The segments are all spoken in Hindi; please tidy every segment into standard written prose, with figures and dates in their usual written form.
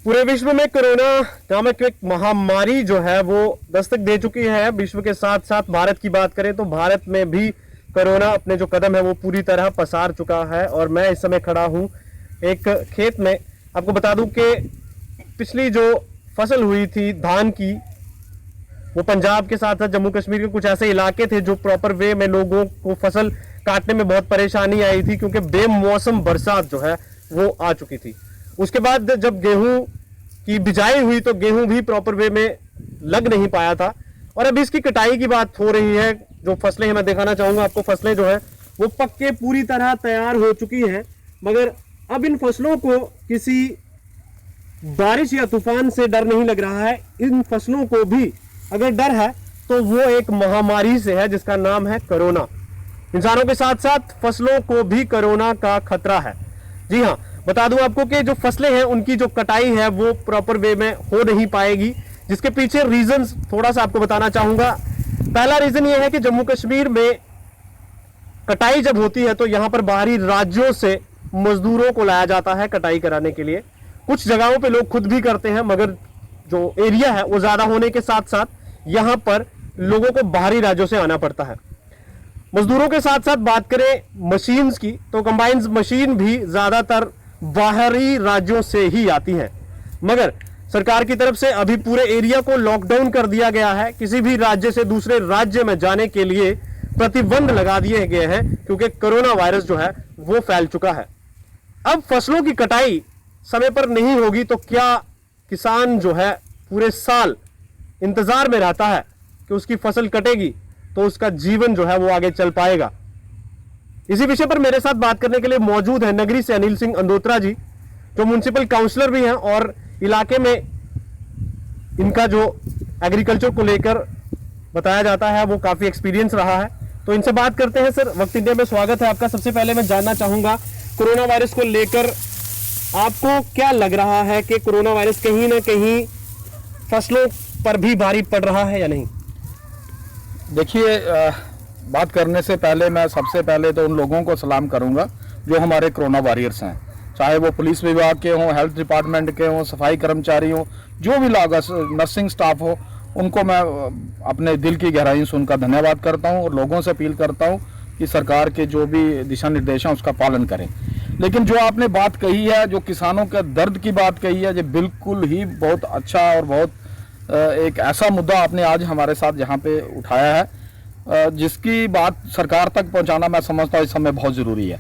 पूरे विश्व में कोरोना नामक एक महामारी जो है वो दस्तक दे चुकी है। विश्व के साथ साथ भारत की बात करें तो भारत में भी कोरोना अपने जो कदम है वो पूरी तरह पसार चुका है। और मैं इस समय खड़ा हूं एक खेत में। आपको बता दूं कि पिछली जो फसल हुई थी धान की, वो पंजाब के साथ साथ जम्मू कश्मीर के कुछ ऐसे इलाके थे जो प्रॉपर वे में लोगों को फसल काटने में बहुत परेशानी आई थी, क्योंकि बेमौसम बरसात जो है वो आ चुकी थी। उसके बाद जब गेहूं की बिजाई हुई तो गेहूं भी प्रॉपर वे में लग नहीं पाया था। और अभी इसकी कटाई की बात हो रही है। जो फसलें हैं, मैं दिखाना चाहूंगा आपको, फसलें जो है वो पक्के पूरी तरह तैयार हो चुकी हैं। मगर अब इन फसलों को किसी बारिश या तूफान से डर नहीं लग रहा है। इन फसलों को भी अगर डर है तो वो एक महामारी से है जिसका नाम है कोरोना। इंसानों के साथ साथ फसलों को भी कोरोना का खतरा है। जी हाँ, बता दूं आपको कि जो फसलें हैं उनकी जो कटाई है वो प्रॉपर वे में हो नहीं पाएगी, जिसके पीछे रीजंस थोड़ा सा आपको बताना चाहूंगा। पहला रीजन ये है कि जम्मू कश्मीर में कटाई जब होती है तो यहां पर बाहरी राज्यों से मजदूरों को लाया जाता है कटाई कराने के लिए। कुछ जगहों पे लोग खुद भी करते हैं, मगर जो एरिया है वो ज्यादा होने के साथ साथ यहां पर लोगों को बाहरी राज्यों से आना पड़ता है। मजदूरों के साथ साथ बात करें मशीन्स की तो कंबाइंस मशीन भी ज्यादातर बाहरी राज्यों से ही आती हैं। मगर सरकार की तरफ से अभी पूरे एरिया को लॉकडाउन कर दिया गया है। किसी भी राज्य से दूसरे राज्य में जाने के लिए प्रतिबंध लगा दिए गए हैं, क्योंकि कोरोना वायरस जो है वो फैल चुका है। अब फसलों की कटाई समय पर नहीं होगी तो क्या किसान जो है पूरे साल इंतजार में रहता है कि उसकी फसल कटेगी तो उसका जीवन जो है वो आगे चल पाएगा। इसी विषय पर मेरे साथ बात करने के लिए मौजूद है नगरी से अनिल सिंह अंदोत्रा जी, जो म्युनिसिपल काउंसलर भी हैं और इलाके में इनका जो एग्रीकल्चर को लेकर बताया जाता है वो काफी एक्सपीरियंस रहा है। तो इनसे बात करते हैं। सर, वक्त इंडिया में स्वागत है आपका। सबसे पहले मैं जानना चाहूंगा कोरोना वायरस को लेकर आपको क्या लग रहा है कि कोरोना वायरस कहीं ना कहीं फसलों पर भी भारी पड़ रहा है या नहीं? देखिए, बात करने से पहले मैं सबसे पहले तो उन लोगों को सलाम करूंगा जो हमारे कोरोना वॉरियर्स हैं, चाहे वो पुलिस विभाग के हों, हेल्थ डिपार्टमेंट के हों, सफाई कर्मचारी हों, जो भी लोग नर्सिंग स्टाफ हो, उनको मैं अपने दिल की गहराई से उनका धन्यवाद करता हूं और लोगों से अपील करता हूं कि सरकार के जो भी दिशा निर्देश हैं उसका पालन करें। लेकिन जो आपने बात कही है, जो किसानों के दर्द की बात कही है, ये बिल्कुल ही बहुत अच्छा और बहुत एक ऐसा मुद्दा आपने आज हमारे साथ यहाँ पे उठाया है, जिसकी बात सरकार तक पहुँचाना मैं समझता हूँ इस समय बहुत ज़रूरी है।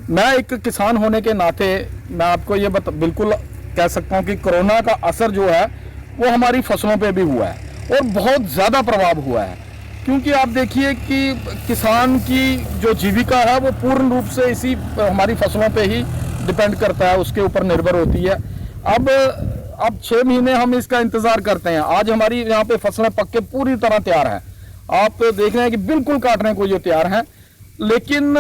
मैं एक किसान होने के नाते मैं आपको ये बिल्कुल कह सकता हूँ कि कोरोना का असर जो है वो हमारी फसलों पे भी हुआ है और बहुत ज़्यादा प्रभाव हुआ है। क्योंकि आप देखिए कि किसान की जो जीविका है वो पूर्ण रूप से इसी हमारी फसलों पे ही डिपेंड करता है, उसके ऊपर निर्भर होती है। अब 6 महीने हम इसका इंतज़ार करते हैं। आज हमारी यहाँ पे फसलें पक के पूरी तरह तैयार हैं, आप देख रहे हैं कि बिल्कुल काटने को ये तैयार हैं। लेकिन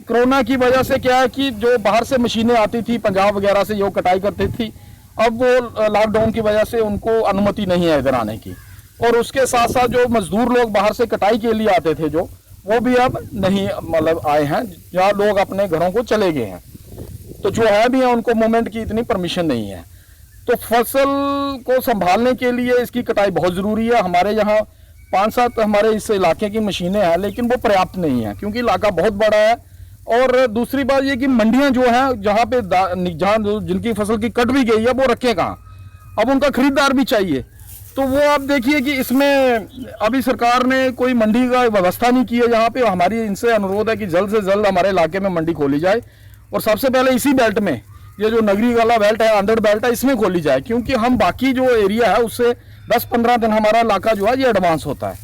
कोरोना की वजह से क्या है कि जो बाहर से मशीनें आती थी पंजाब वगैरह से, जो कटाई करती थी, अब वो लॉकडाउन की वजह से उनको अनुमति नहीं है इधर आने की। और उसके साथ साथ जो मजदूर लोग बाहर से कटाई के लिए आते थे जो, वो भी अब नहीं मतलब आए हैं, जहाँ लोग अपने घरों को चले गए हैं। तो जो है भी है उनको मूवमेंट की इतनी परमिशन नहीं है। तो फसल को संभालने के लिए इसकी कटाई बहुत ज़रूरी है। हमारे यहाँ 5-7 हमारे इस इलाके की मशीनें हैं, लेकिन वो पर्याप्त नहीं है क्योंकि इलाका बहुत बड़ा है। और दूसरी बात ये कि मंडियां जो हैं जहाँ पे जहाँ जिनकी फसल की कट भी गई है वो रखें कहाँ, अब उनका खरीदार भी चाहिए। तो वो आप देखिए कि इसमें अभी सरकार ने कोई मंडी का व्यवस्था नहीं की है यहाँ पे। हमारी इनसे अनुरोध है कि जल्द से जल्द हमारे इलाके में मंडी खोली जाए और सबसे पहले इसी बेल्ट में, ये जो नगरी वाला बेल्ट है, अंडर बेल्ट है, इसमें खोली जाए, क्योंकि हम बाकी जो एरिया है उससे 10-15 दिन हमारा इलाका जो है ये एडवांस होता है।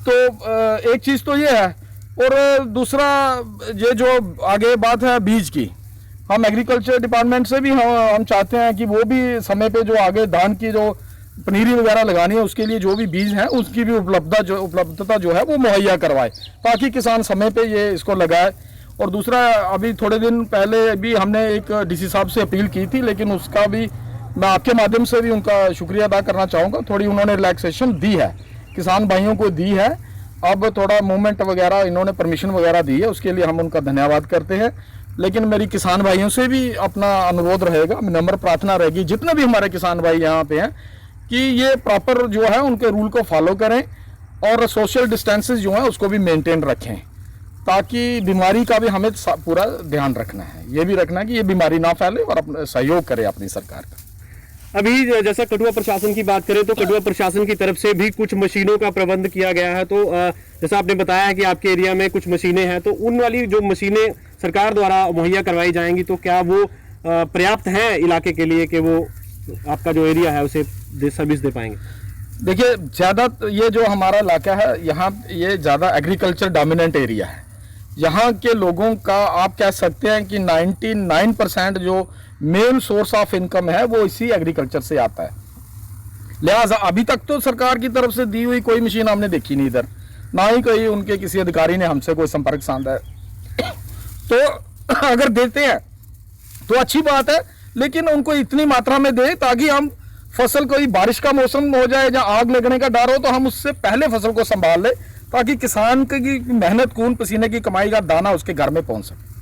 तो एक चीज़ तो ये है। और दूसरा ये जो आगे बात है बीज की, हम एग्रीकल्चर डिपार्टमेंट से भी हम चाहते हैं कि वो भी समय पे जो आगे धान की जो पनीरी वगैरह लगानी है उसके लिए जो भी बीज हैं उसकी भी उपलब्धता जो है वो मुहैया करवाए, ताकि किसान समय पे ये इसको लगाए। और दूसरा, अभी थोड़े दिन पहले भी हमने एक डीसी साहब से अपील की थी, लेकिन उसका भी मैं आपके माध्यम से भी उनका शुक्रिया अदा करना चाहूँगा। थोड़ी उन्होंने रिलैक्सेशन दी है, किसान भाइयों को दी है। अब थोड़ा मूवमेंट वगैरह इन्होंने परमिशन वगैरह दी है, उसके लिए हम उनका धन्यवाद करते हैं। लेकिन मेरी किसान भाइयों से भी अपना अनुरोध रहेगा, नम्र प्रार्थना रहेगी, जितने भी हमारे किसान भाई यहाँ पे हैं, कि ये प्रॉपर जो है उनके रूल को फॉलो करें और सोशल डिस्टेंसेस जो है उसको भी मेंटेन रखें, ताकि बीमारी का भी हमें पूरा ध्यान रखना है, ये भी रखना है कि ये बीमारी ना फैले और अपना सहयोग करे अपनी सरकार का। अभी जैसा कठुआ प्रशासन की बात करें तो कठुआ प्रशासन की तरफ से भी कुछ मशीनों का प्रबंध किया गया है। तो जैसा आपने बताया है कि आपके एरिया में कुछ मशीनें हैं, तो उन वाली जो मशीनें सरकार द्वारा मुहैया करवाई जाएंगी, तो क्या वो पर्याप्त हैं इलाके के लिए कि वो आपका जो एरिया है उसे सर्विस दे पाएंगे? देखिए, ज़्यादा ये जो हमारा इलाका है यहाँ, ये ज़्यादा एग्रीकल्चर डोमिनेंट एरिया है। यहाँ के लोगों का आप कह सकते हैं कि 99% जो मेन सोर्स ऑफ इनकम है वो इसी एग्रीकल्चर से आता है। लिहाजा अभी तक तो सरकार की तरफ से दी हुई कोई मशीन हमने देखी नहीं इधर, ना ही कोई उनके किसी अधिकारी ने हमसे कोई संपर्क साधा है। तो अगर देते हैं तो अच्छी बात है, लेकिन उनको इतनी मात्रा में दे ताकि हम फसल, कोई बारिश का मौसम हो जाए या आग लगने का डर हो तो हम उससे पहले फसल को संभाल ले, ताकि किसान की मेहनत, खून पसीने की कमाई का दाना उसके घर में पहुंच सके।